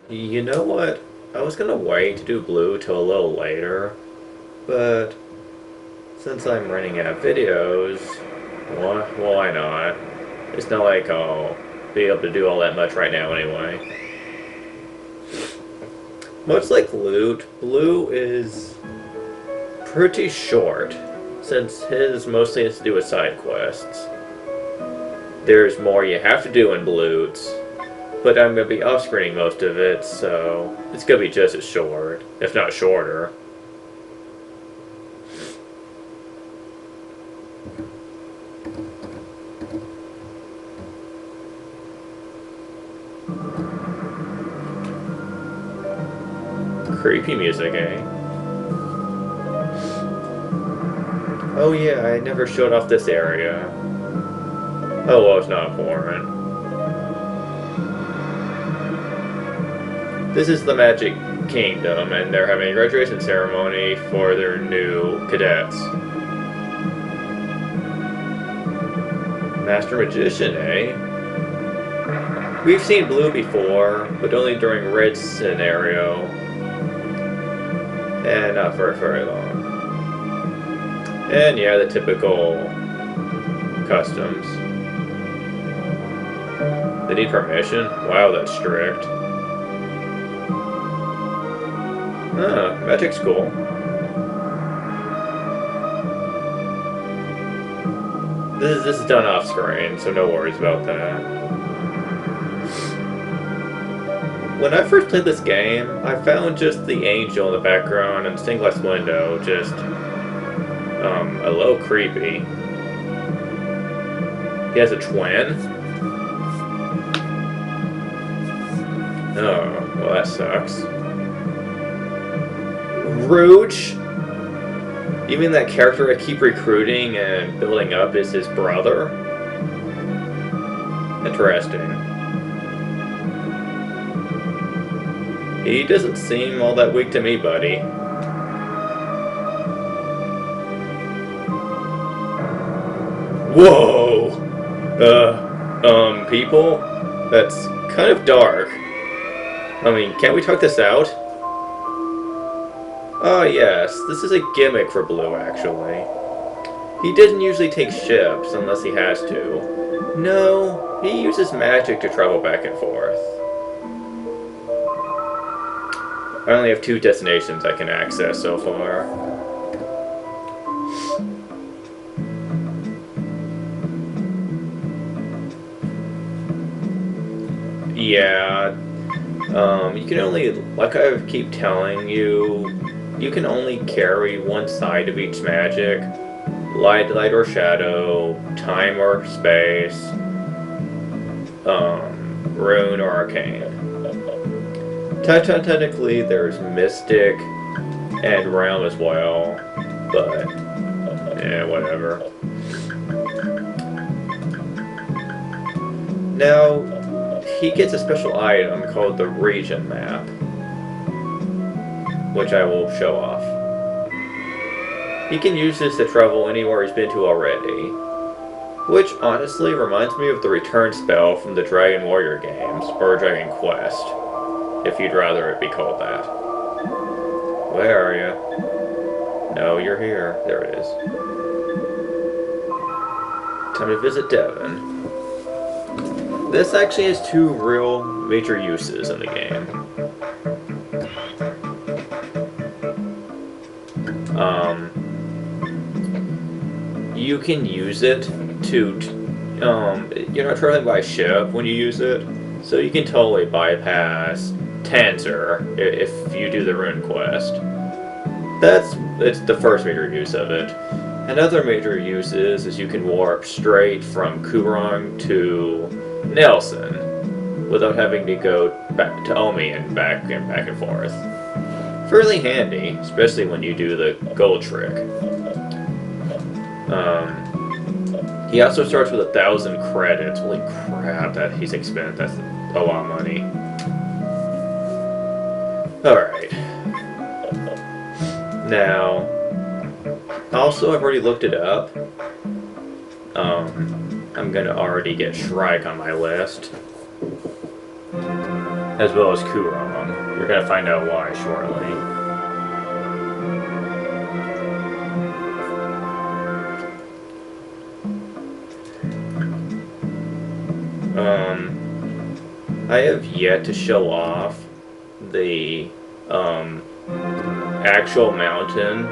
You know what? I was gonna wait to do blue till a little later, but since I'm running out of videos, why not? It's not like I'll be able to do all that much right now anyway. Much like loot, blue is pretty short, since his mostly has to do with side quests. There's more you have to do in Blutes, but I'm going to be off-screening most of it, so it's going to be just as short, if not shorter. Creepy music, eh? Oh yeah, I never showed off this area. Oh well, it's not important. This is the Magic Kingdom, and they're having a graduation ceremony for their new cadets. Master Magician, eh? We've seen blue before, but only during Red's scenario. And not for very long. And yeah, the typical customs. They need permission? Wow, that's strict. Ah, magic school. This is done off screen, so no worries about that. When I first played this game, I found just the angel in the background and stained glass window just a little creepy. He has a twin? Oh, well that sucks. Rouge? You mean that character I keep recruiting and building up is his brother? Interesting. He doesn't seem all that weak to me, buddy. Whoa! People? That's kind of dark. I mean, can't we talk this out? Oh yes, this is a gimmick for Blue, actually. He doesn't usually take ships unless he has to. No, he uses magic to travel back and forth. I only have 2 destinations I can access so far. Yeah, you can only, like I keep telling you, you can only carry one side of each magic. Light or shadow, time or space, rune or arcane. Technically, there's Mystic and Realm as well, but yeah, whatever. Now, he gets a special item called the Region Map, which I will show off. He can use this to travel anywhere he's been to already, which honestly reminds me of the return spell from the Dragon Warrior games, or Dragon Quest, if you'd rather it be called that. Where are you? No, you're here. There it is. Time to visit Devon. This actually has 2 real major uses in the game. You can use it to, you're not traveling by ship when you use it, so you can totally bypass Tanzer if you do the rune quest. It's the first major use of it. Another major use is you can warp straight from Kurong to Nelson without having to go back to Omi and back and forth. Fairly handy, especially when you do the gold trick. He also starts with 1,000 credits. Holy crap, that he's expensive. That's a lot of money. Alright. Now, also I've already looked it up. I'm gonna already get Shrike on my list. as well as Kuron. You're gonna find out why shortly. I have yet to show off the actual mountain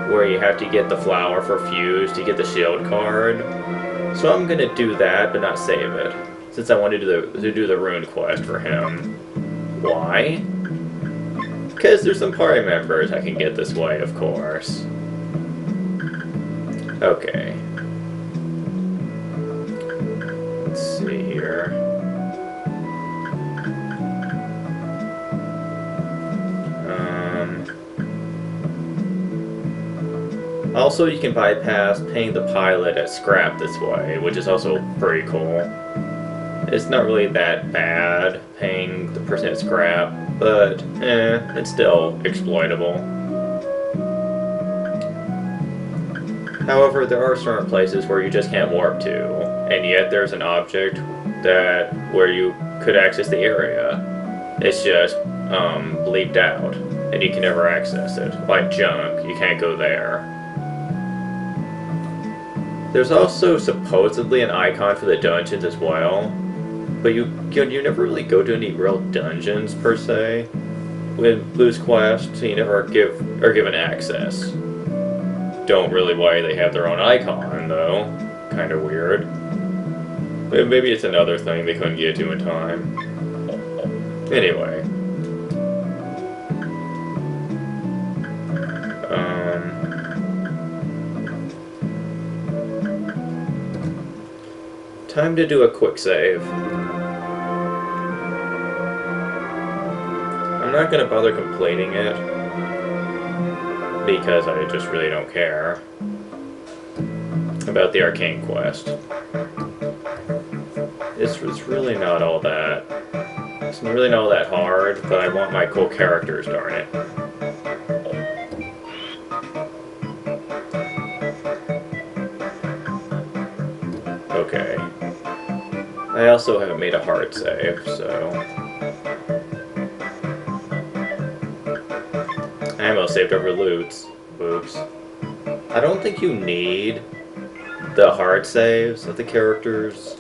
where you have to get the flower for Fuse to get the shield card. So I'm gonna do that, but not save it, since I wanted to do the rune quest for him. Why? Because there's some party members I can get this way, of course. Okay. Let's see here. Also, you can bypass paying the pilot at scrap this way, which is also pretty cool. It's not really that bad paying the person at scrap, but it's still exploitable. However, there are certain places where you just can't warp to, and yet there's an object where you could access the area. It's just bleeped out, and you can never access it. Like junk, you can't go there. There's also supposedly an icon for the dungeons as well, but you never really go to any real dungeons per se with Blue's Quest, so you never are given access. Don't really why they have their own icon though. Kind of weird. Maybe it's another thing they couldn't get to in time. Anyway. Time to do a quick save. I'm not gonna bother completing it, because I just really don't care about the arcane quest. It's really not all that. It's really not all that hard, but I want my cool characters, darn it. Okay. I also haven't made a hard save, so... I almost saved over loots. Oops. I don't think you need the hard saves of the characters.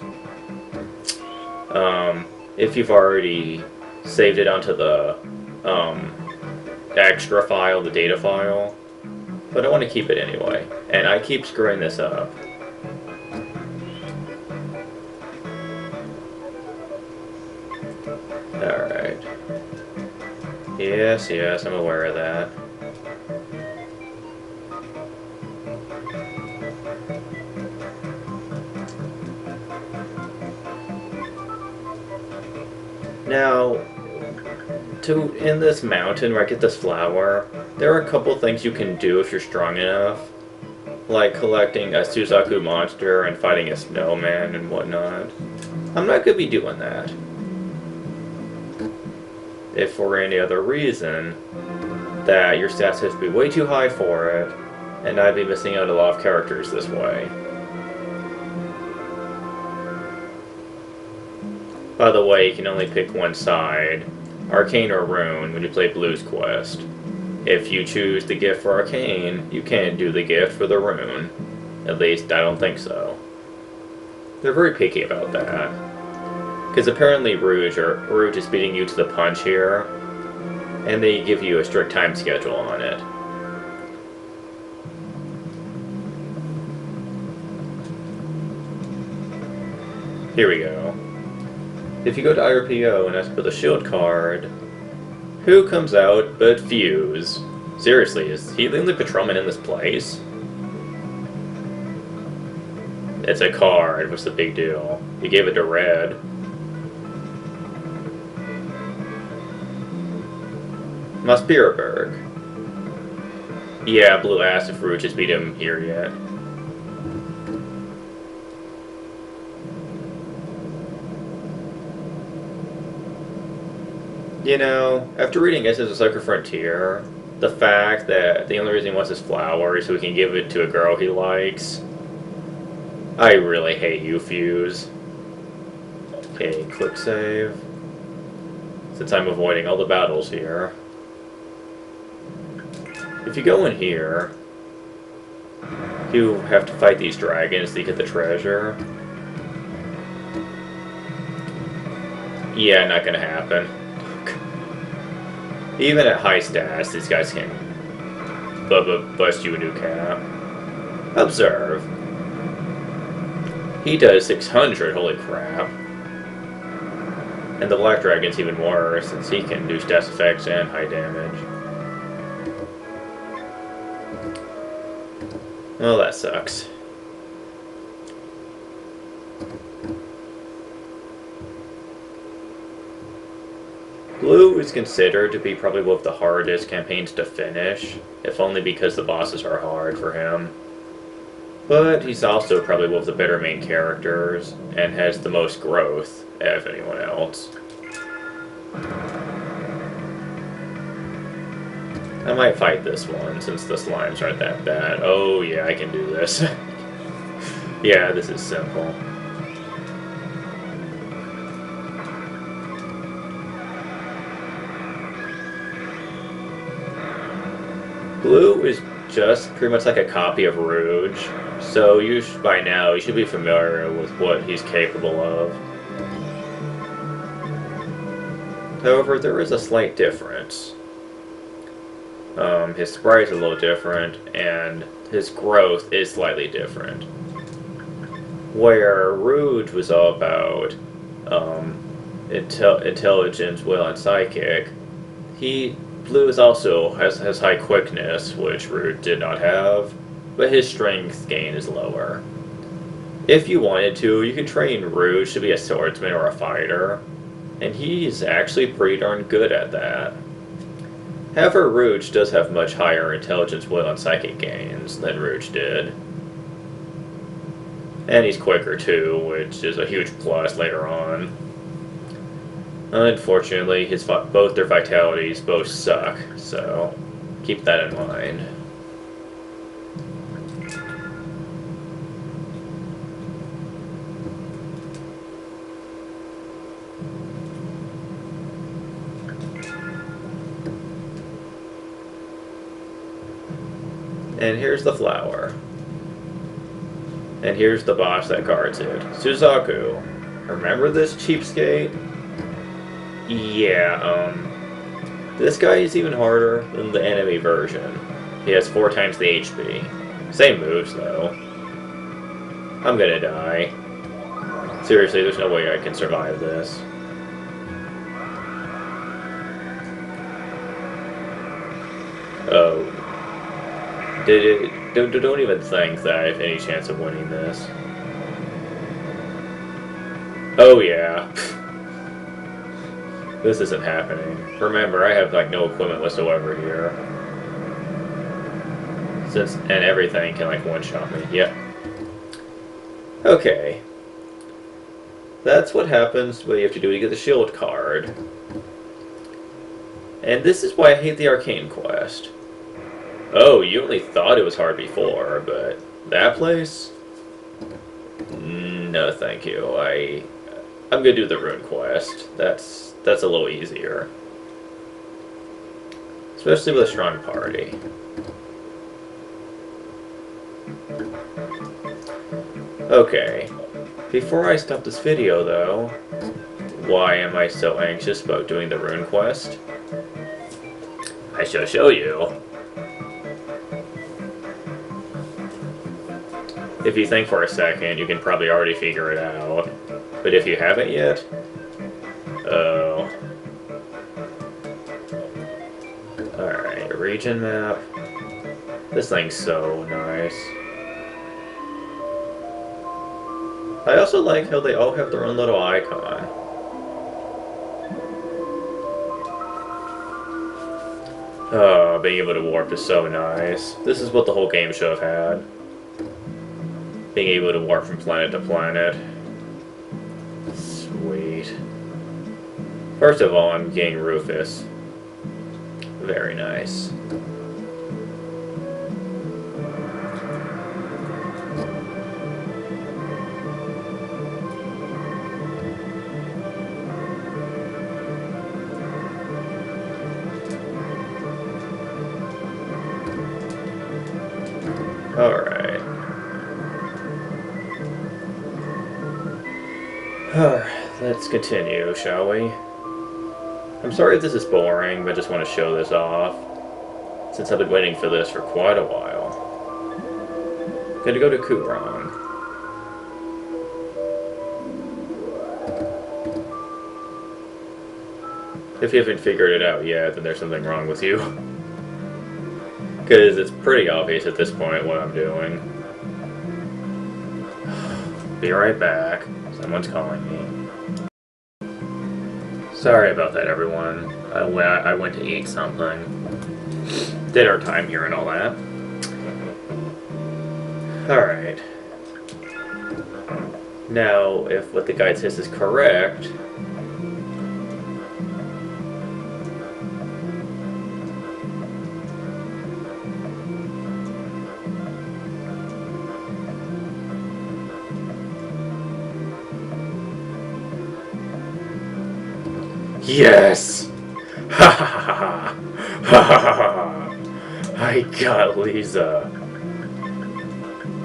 If you've already saved it onto the extra file, the data file. But I want to keep it anyway. And I keep screwing this up. Alright. Yes, I'm aware of that. Now, in this mountain where I get this flower, there are a couple things you can do if you're strong enough. Like collecting a Suzaku monster and fighting a snowman and whatnot. I'm not going to be doing that. If for any other reason that your stats have to be way too high for it, and I'd be missing out a lot of characters this way. By the way, you can only pick one side, Arcane or Rune, when you play Blue's Quest. If you choose the gift for Arcane, you can't do the gift for the Rune. At least, I don't think so. They're very picky about that. Because apparently Rouge is beating you to the punch here, and they give you a strict time schedule on it. Here we go. If you go to IRPO and ask for the shield card, who comes out but Fuse? Seriously, is he the only patrolman in this place? It's a card, what's the big deal? You gave it to Red. Mospiraberg. Yeah, Blue asked if Rouge has beat him here yet. You know, after reading Essence of Sucker Frontier, the fact that the only reason he wants his flower is so he can give it to a girl he likes, I really hate you, Fuse. Okay, quick save. since I'm avoiding all the battles here. If you go in here, you have to fight these dragons to get the treasure. Yeah, not gonna happen. Even at high stats, these guys can bust you a new cap. Observe. He does 600, holy crap. And the Black Dragon's even worse, since he can do stats effects and high damage. Well, that sucks. Blue is considered to be probably one of the hardest campaigns to finish, if only because the bosses are hard for him. But he's also probably one of the better main characters, and has the most growth of anyone else. I might fight this one, since the slimes aren't that bad. Oh yeah, I can do this. Yeah, this is simple. Blue is just pretty much like a copy of Rouge, so by now you should be familiar with what he's capable of. However, there is a slight difference. His sprite is a little different, and his growth is slightly different. Where Rouge was all about intelligence, will, and psychic, Blue is also has high quickness, which Rouge did not have, but his strength gain is lower. If you wanted to, you could train Rouge to be a swordsman or a fighter, and he's actually pretty darn good at that. However, Rouge does have much higher intelligence, will, and psychic gains than Rouge did. And he's quicker too, which is a huge plus later on. Unfortunately, both their vitalities both suck, so keep that in mind. And here's the flower. And here's the boss that guards it. Suzaku. Remember this cheapskate? Yeah, this guy is even harder than the enemy version. He has 4 times the HP. Same moves, though. I'm gonna die. Seriously, there's no way I can survive this. Oh. Don't even think that I have any chance of winning this. Oh yeah. This isn't happening. Remember, I have like no equipment whatsoever here. And everything can like one-shot me. Yep. Okay. That's what happens what you have to do to get the shield card. And this is why I hate the arcane quest. Oh, you only thought it was hard before, but that place? No, thank you. I'm gonna do the rune quest. That's a little easier. Especially with a strong party. Okay. Before I stop this video, though, why am I so anxious about doing the rune quest? I shall show you. If you think for a second, you can probably already figure it out. But if you haven't yet, oh. Alright, region map. This thing's so nice. I also like how they all have their own little icon. Oh, being able to warp is so nice. This is what the whole game should have had. Being able to warp from planet to planet. Sweet. First of all, I'm getting Rufus. Very nice. Let's continue, shall we? I'm sorry if this is boring, but I just want to show this off, since I've been waiting for this for quite a while. Gonna go to Kuron. If you haven't figured it out yet, then there's something wrong with you. Because it's pretty obvious at this point what I'm doing. Be right back. Someone's calling me. Sorry about that, everyone. I went to eat something. Did our time here and all that. Alright. Now, if what the guide says is correct... Yes! Ha ha ha ha! Ha ha ha ha! I got Lisa.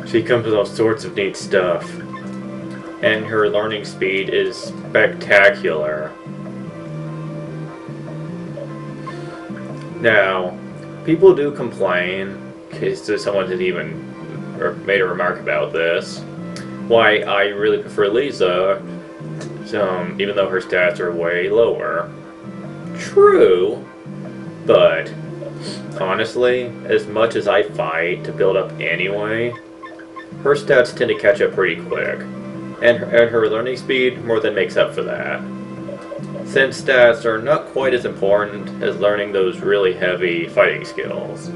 She comes with all sorts of neat stuff. And her learning speed is spectacular. Now, people do complain, because someone had even made a remark about this, why I really prefer Lisa, even though her stats are way lower. True, but honestly, as much as I fight to build up anyway, her stats tend to catch up pretty quick, and her learning speed more than makes up for that. Since stats are not quite as important as learning those really heavy fighting skills,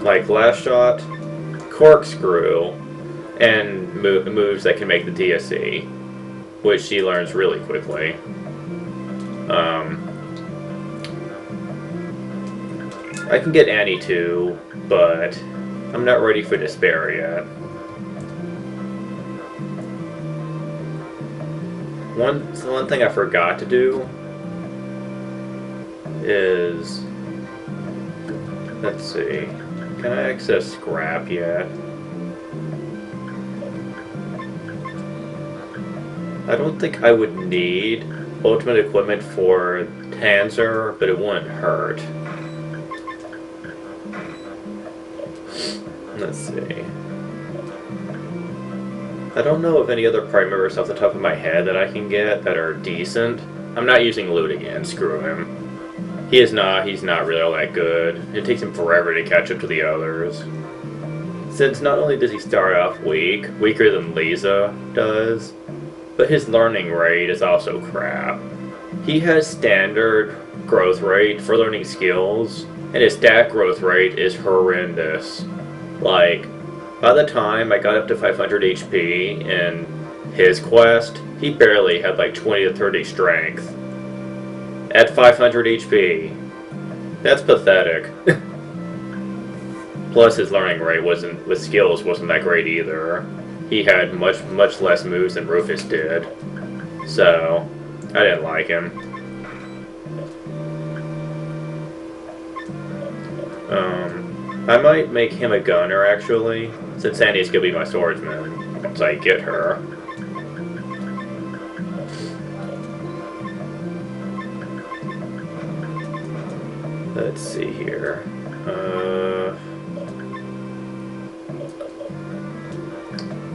like Last Shot, Corkscrew, and moves that can make the DSC, which she learns really quickly. I can get Annie too, but I'm not ready for Despair yet. One thing I forgot to do is... Let's see. Can I access Scrap yet? I don't think I would need ultimate equipment for Tanzer, but it wouldn't hurt. Let's see. I don't know of any other primers off the top of my head that I can get that are decent. I'm not using Loot again, screw him. He's not really all that good. It takes him forever to catch up to the others. Since not only does he start off weak, weaker than Lisa does, but his learning rate is also crap. He has standard growth rate for learning skills, and his stat growth rate is horrendous. Like, by the time I got up to 500 HP in his quest, he barely had like 20 to 30 strength. At 500 HP. That's pathetic. Plus his learning rate with skills wasn't that great either. He had much less moves than Rufus did. So, I didn't like him. I might make him a gunner, actually, since Sandy's gonna be my swordsman, once I get her. Let's see here.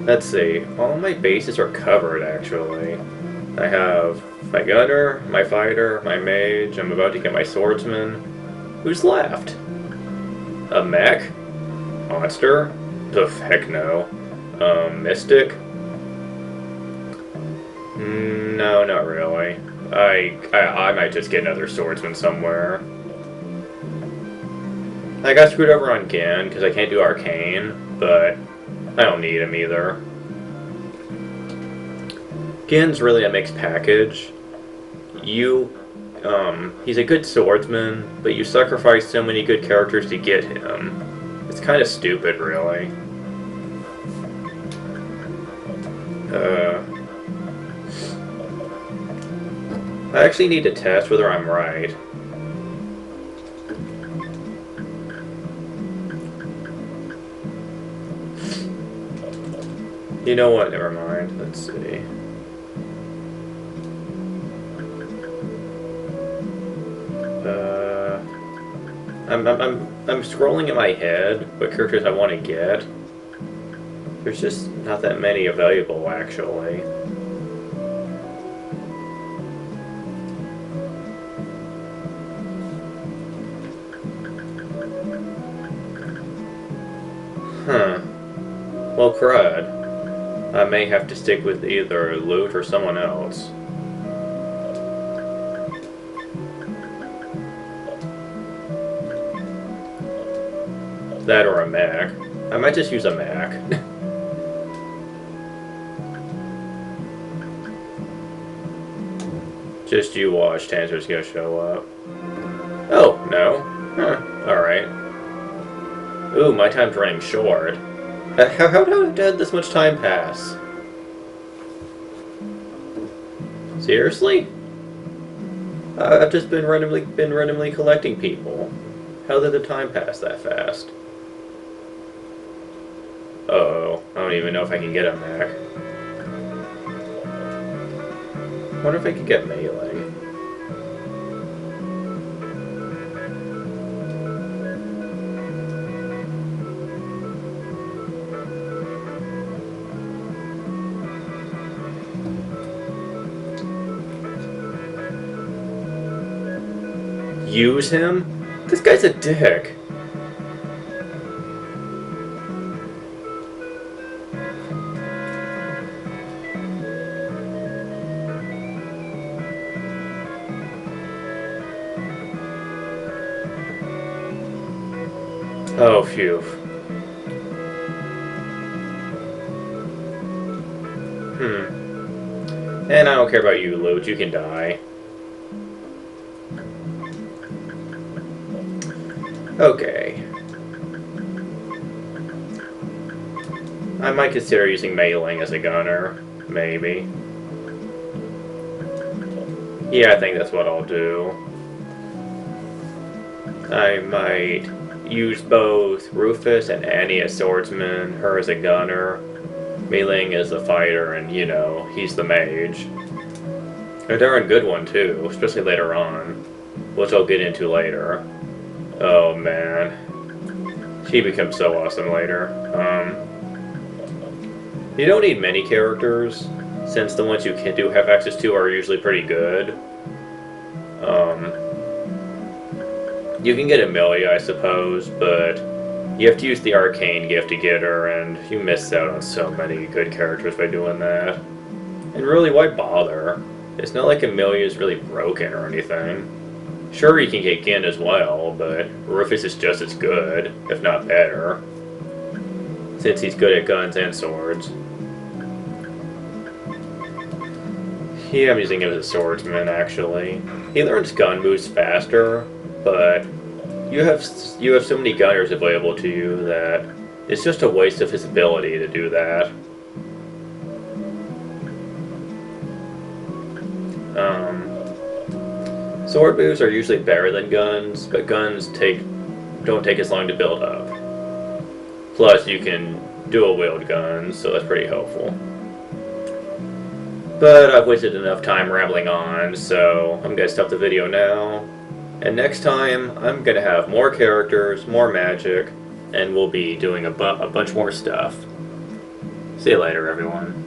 Let's see. All my bases are covered, actually. I have my gunner, my fighter, my mage, I'm about to get my swordsman. Who's left? A mech? Monster? The heck no. Mystic? No, not really. I might just get another swordsman somewhere. I got screwed over on Gin, because I can't do Arcane, but I don't need him either. Gin's really a mixed package. He's a good swordsman, but you sacrifice so many good characters to get him. It's kind of stupid, really. I actually need to test whether I'm right. You know what? Never mind. Let's see. I'm scrolling in my head what characters I want to get. There's just not that many available, actually. Huh. Well, crud. I may have to stick with either Loot or someone else. That or a Mac. I might just use a Mac. Just you watch, Tanser's gonna show up. Oh, no. Huh, alright. Ooh, my time's running short. How did this much time pass? Seriously? I've just been randomly collecting people. How did the time pass that fast? Uh-oh, I don't even know if I can get him back. I wonder if I could get melee. Use him? This guy's a dick. Oh, phew. And I don't care about you, Loot. You can die. Okay. I might consider using Mailing as a gunner. Maybe. Yeah, I think that's what I'll do. I might use both Rufus and Annie as swordsman, her as a gunner, Mei-Ling as the fighter, and, you know, he's the mage. A darn good one, too, especially later on, which I'll get into later. Oh, man. She becomes so awesome later. You don't need many characters, since the ones you do have access to are usually pretty good. You can get Amelia, I suppose, but you have to use the arcane gift to get her, and you miss out on so many good characters by doing that. And really, why bother? It's not like Amelia's really broken or anything. Sure, you can get Gin as well, but Rufus is just as good, if not better, since he's good at guns and swords. Yeah, I'm using him as a swordsman, actually. He learns gun moves faster, but you have so many gunners available to you that it's just a waste of his ability to do that. Sword moves are usually better than guns, but guns don't take as long to build up. Plus, you can dual wield guns, so that's pretty helpful. But I've wasted enough time rambling on, so I'm gonna stop the video now. And next time, I'm gonna have more characters, more magic, and we'll be doing a bunch more stuff. See you later, everyone.